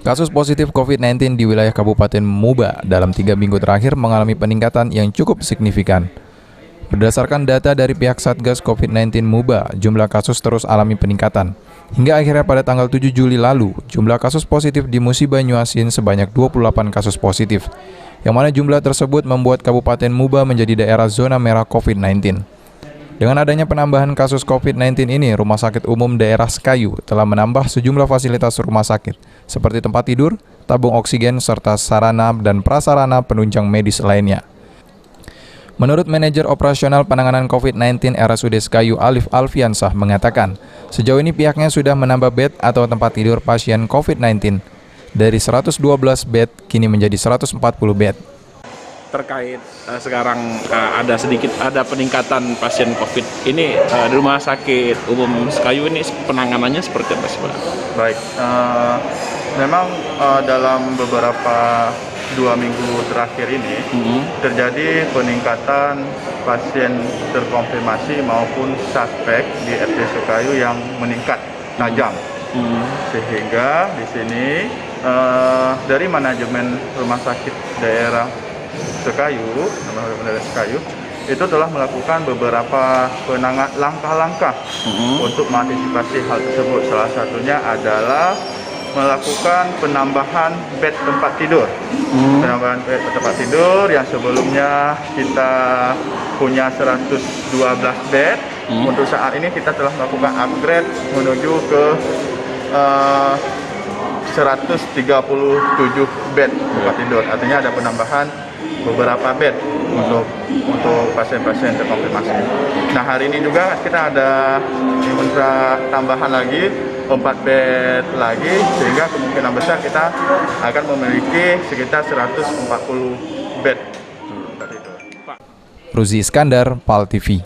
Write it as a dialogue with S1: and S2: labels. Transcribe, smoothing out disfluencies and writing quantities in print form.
S1: Kasus positif COVID-19 di wilayah Kabupaten Muba dalam 3 minggu terakhir mengalami peningkatan yang cukup signifikan. Berdasarkan data dari pihak Satgas COVID-19 Muba, jumlah kasus terus alami peningkatan. Hingga akhirnya pada tanggal 7 Juli lalu, jumlah kasus positif di Musi Banyuasin sebanyak 28 kasus positif, yang mana jumlah tersebut membuat Kabupaten Muba menjadi daerah zona merah COVID-19. Dengan adanya penambahan kasus COVID-19 ini, Rumah Sakit Umum Daerah Sekayu telah menambah sejumlah fasilitas rumah sakit, seperti tempat tidur, tabung oksigen, serta sarana dan prasarana penunjang medis lainnya. Menurut Manajer Operasional Penanganan COVID-19 RSUD Sekayu Alif Alfiansah mengatakan, sejauh ini pihaknya sudah menambah bed atau tempat tidur pasien COVID-19 dari 112 bed kini menjadi 140 bed.
S2: Terkait sekarang ada peningkatan pasien COVID ini di Rumah Sakit Umum Sekayu ini penanganannya seperti apa sih, Pak?
S3: Baik, memang dalam beberapa 2 minggu terakhir ini terjadi peningkatan pasien terkonfirmasi maupun suspek di RT Sekayu yang meningkat tajam, sehingga di sini dari manajemen Rumah Sakit Daerah Sekayu itu telah melakukan beberapa langkah-langkah untuk mengantisipasi hal tersebut. Salah satunya adalah melakukan penambahan bed tempat tidur. Penambahan bed tempat tidur yang sebelumnya kita punya 112 bed. Untuk saat ini kita telah melakukan upgrade menuju ke 137 bed tempat tidur. Artinya ada penambahan beberapa bed untuk pasien-pasien terkonfirmasi. Nah, hari ini juga kita ada tambahan lagi 4 bed lagi, sehingga kemungkinan besar kita akan memiliki sekitar 140 bed tempat tidur.
S1: Ruzi Iskandar, PAL TV.